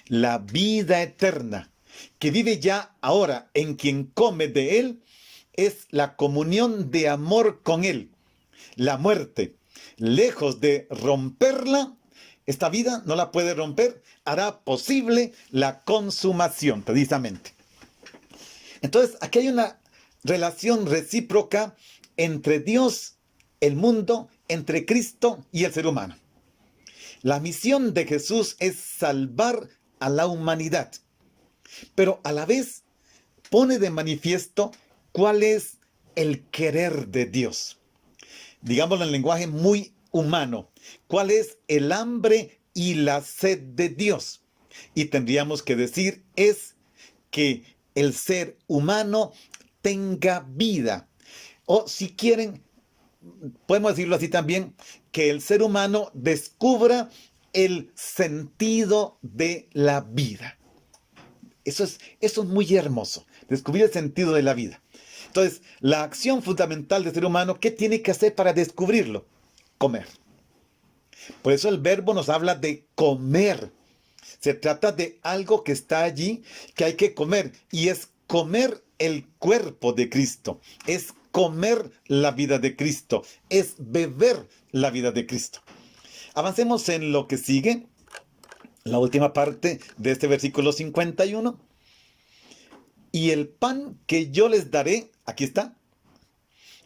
la vida eterna, que vive ya ahora en quien come de Él, es la comunión de amor con Él. La muerte, lejos de romperla, esta vida no la puede romper, hará posible la consumación, precisamente. Entonces, aquí hay una relación recíproca entre Dios, el mundo, entre Cristo y el ser humano. La misión de Jesús es salvar a la humanidad, pero a la vez pone de manifiesto cuál es el querer de Dios. Digámoslo en lenguaje muy humano, cuál es el hambre y la sed de Dios. Y tendríamos que decir es que el ser humano tenga vida. O si quieren, podemos decirlo así también, que el ser humano descubra el sentido de la vida. Eso es muy hermoso, descubrir el sentido de la vida. Entonces, la acción fundamental del ser humano, ¿qué tiene que hacer para descubrirlo? Comer. Por eso el verbo nos habla de comer. Se trata de algo que está allí, que hay que comer, y es comer el cuerpo de Cristo, es comer la vida de Cristo, es beber la vida de Cristo. Avancemos en lo que sigue, la última parte de este versículo 51. Y el pan que yo les daré, aquí está,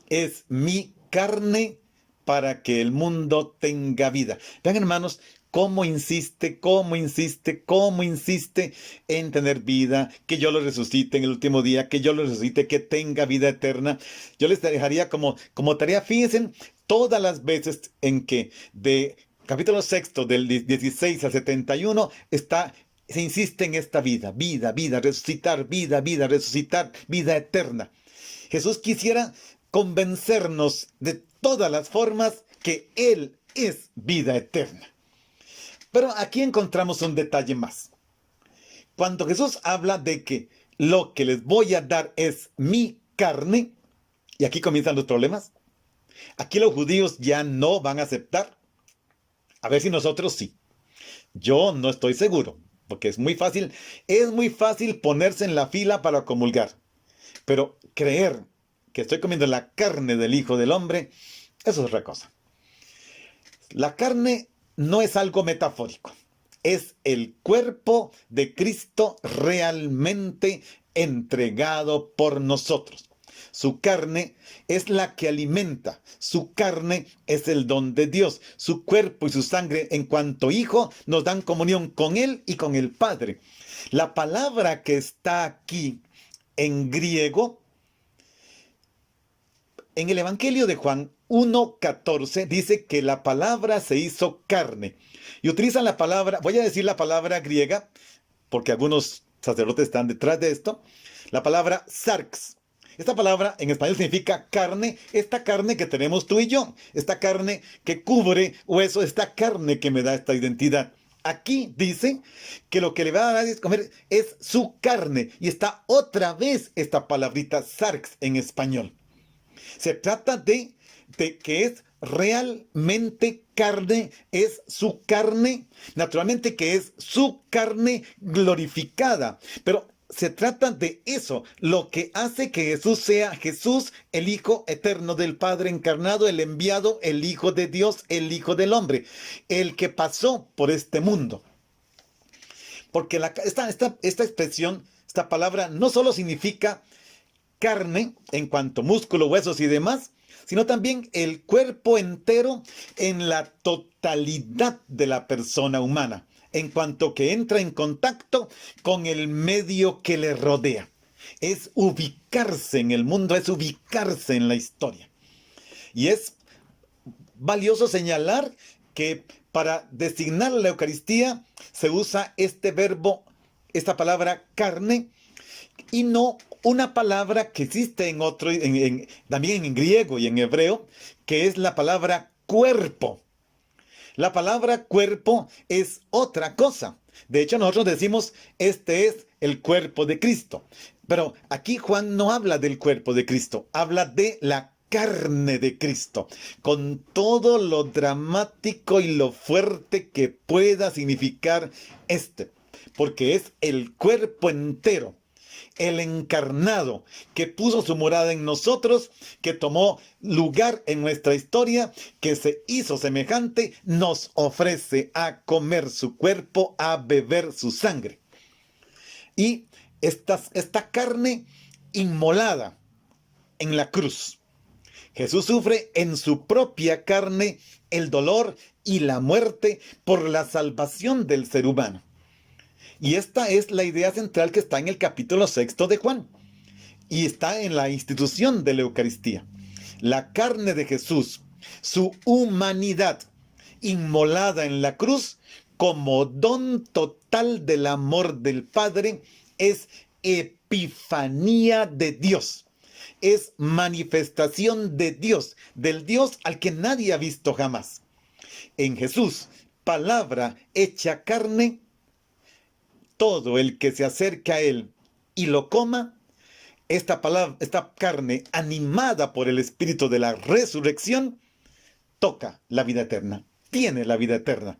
es mi carne para que el mundo tenga vida. Vean, hermanos, cómo insiste en tener vida, que yo lo resucite en el último día, que yo lo resucite, que tenga vida eterna. Yo les dejaría como tarea, fíjense, todas las veces en que de capítulo 6 del 16 al 71 se insiste en esta vida, resucitar, resucitar, vida eterna. Jesús quisiera convencernos de todas las formas que Él es vida eterna. Pero aquí encontramos un detalle más. Cuando Jesús habla de que lo que les voy a dar es mi carne, y aquí comienzan los problemas, aquí los judíos ya no van a aceptar. A ver si nosotros sí. Yo no estoy seguro, porque es muy fácil ponerse en la fila para comulgar. Pero creer que estoy comiendo la carne del Hijo del Hombre, eso es otra cosa. La carne no es algo metafórico, es el cuerpo de Cristo realmente entregado por nosotros. Su carne es la que alimenta, su carne es el don de Dios, su cuerpo y su sangre en cuanto Hijo nos dan comunión con Él y con el Padre. La palabra que está aquí en griego, en el Evangelio de Juan 1:14 dice que la palabra se hizo carne. Y utilizan la palabra, voy a decir la palabra griega, porque algunos sacerdotes están detrás de esto, la palabra sarx. Esta palabra en español significa carne, esta carne que tenemos tú y yo, esta carne que cubre hueso, esta carne que me da esta identidad. Aquí dice que lo que le va a dar a comer es su carne. Y está otra vez esta palabrita sarx en español. Se trata de que es realmente carne, es su carne, naturalmente que es su carne glorificada. Pero se trata de eso, lo que hace que Jesús sea Jesús, el Hijo eterno del Padre encarnado, el enviado, el Hijo de Dios, el Hijo del hombre, el que pasó por este mundo. Porque esta expresión, esta palabra, no solo significa carne en cuanto músculo, huesos y demás, sino también el cuerpo entero en la totalidad de la persona humana, en cuanto que entra en contacto con el medio que le rodea. Es ubicarse en el mundo, es ubicarse en la historia. Y es valioso señalar que para designar la Eucaristía se usa este verbo, esta palabra carne, y no una palabra que existe en otro, también en griego y en hebreo, que es la palabra cuerpo. La palabra cuerpo es otra cosa. De hecho, nosotros decimos, este es el cuerpo de Cristo. Pero aquí Juan no habla del cuerpo de Cristo, habla de la carne de Cristo, con todo lo dramático y lo fuerte que pueda significar porque es el cuerpo entero, el encarnado, que puso su morada en nosotros, que tomó lugar en nuestra historia, que se hizo semejante, nos ofrece a comer su cuerpo, a beber su sangre. Y esta carne inmolada en la cruz. Jesús sufre en su propia carne el dolor y la muerte por la salvación del ser humano. Y esta es la idea central que está en el capítulo 6 de Juan. Y está en la institución de la Eucaristía. La carne de Jesús, su humanidad inmolada en la cruz, como don total del amor del Padre, es epifanía de Dios. Es manifestación de Dios, del Dios al que nadie ha visto jamás. En Jesús, palabra hecha carne, todo el que se acerque a él y lo coma, esta carne animada por el espíritu de la resurrección, toca la vida eterna, tiene la vida eterna.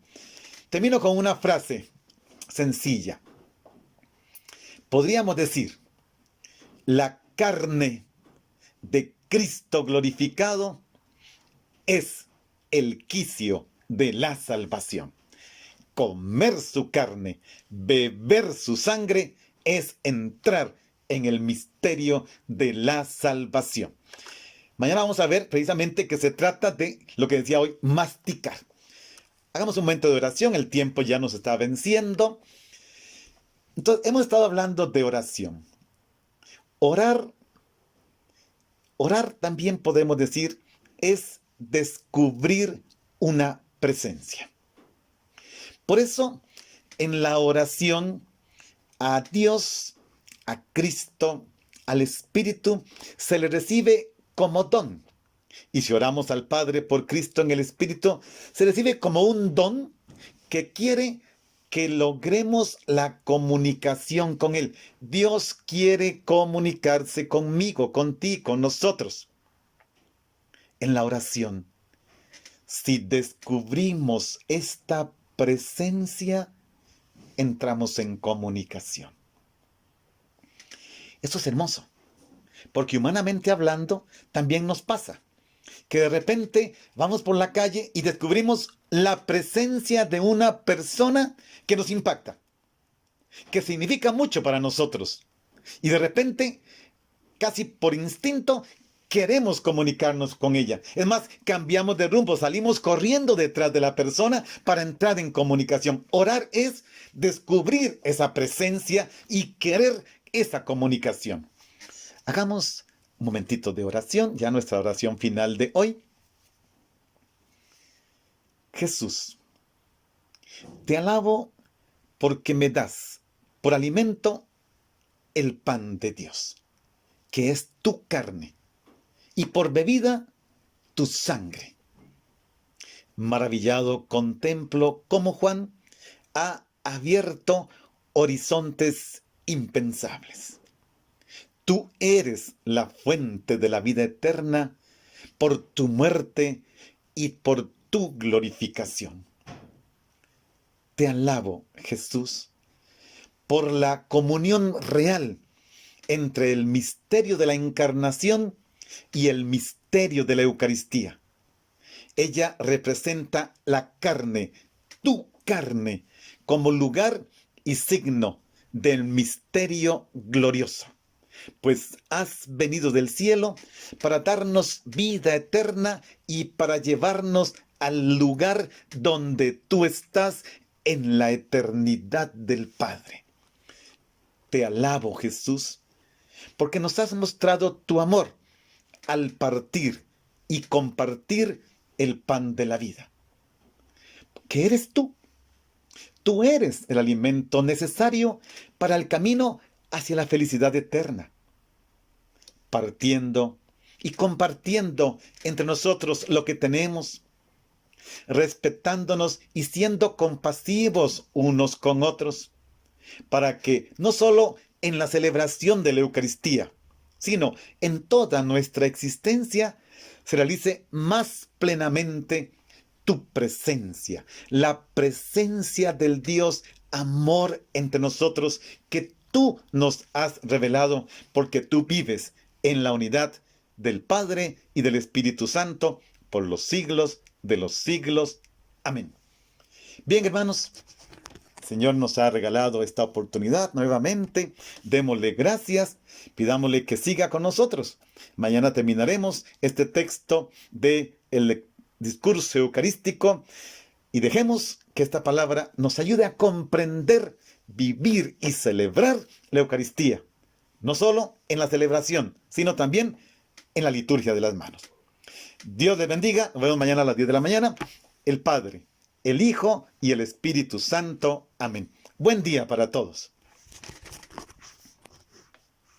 Termino con una frase sencilla. Podríamos decir, la carne de Cristo glorificado es el quicio de la salvación. Comer su carne, beber su sangre, es entrar en el misterio de la salvación. Mañana vamos a ver precisamente que se trata de lo que decía hoy, masticar. Hagamos un momento de oración, el tiempo ya nos está venciendo. Entonces, hemos estado hablando de oración. Orar también podemos decir, es descubrir una presencia. Por eso, en la oración a Dios, a Cristo, al Espíritu, se le recibe como don. Y si oramos al Padre por Cristo en el Espíritu, se recibe como un don que quiere que logremos la comunicación con Él. Dios quiere comunicarse conmigo, contigo, con nosotros. En la oración, si descubrimos esta presencia, entramos en comunicación. Eso es hermoso, porque humanamente hablando también nos pasa que de repente vamos por la calle y descubrimos la presencia de una persona que nos impacta, que significa mucho para nosotros, y de repente, casi por instinto, queremos comunicarnos con ella. Es más, cambiamos de rumbo, salimos corriendo detrás de la persona para entrar en comunicación. Orar es descubrir esa presencia y querer esa comunicación. Hagamos un momentito de oración, ya nuestra oración final de hoy. Jesús, te alabo porque me das por alimento el pan de Dios. que es tu carne, y por bebida tu sangre. Maravillado contemplo cómo Juan ha abierto horizontes impensables. Tú eres la fuente de la vida eterna por tu muerte y por tu glorificación. Te alabo, Jesús, por la comunión real entre el misterio de la encarnación y el misterio de la Eucaristía. Ella representa la carne, tu carne, como lugar y signo del misterio glorioso. Pues has venido del cielo para darnos vida eterna y para llevarnos al lugar donde tú estás en la eternidad del Padre. Te alabo, Jesús, porque nos has mostrado tu amor al partir y compartir el pan de la vida. ¿Qué eres tú? Tú eres el alimento necesario para el camino hacia la felicidad eterna. Partiendo y compartiendo entre nosotros lo que tenemos, respetándonos y siendo compasivos unos con otros, para que no solo en la celebración de la Eucaristía, sino en toda nuestra existencia, se realice más plenamente tu presencia, la presencia del Dios amor entre nosotros que tú nos has revelado, porque tú vives en la unidad del Padre y del Espíritu Santo por los siglos de los siglos. Amén. Bien, hermanos, el Señor nos ha regalado esta oportunidad nuevamente. Démosle gracias, pidámosle que siga con nosotros. Mañana terminaremos este texto del discurso eucarístico y dejemos que esta palabra nos ayude a comprender, vivir y celebrar la Eucaristía. No solo en la celebración, sino también en la liturgia de las manos. Dios les bendiga. Nos vemos mañana a las 10 de la mañana. El Padre, el Hijo y el Espíritu Santo. Amén. Buen día para todos.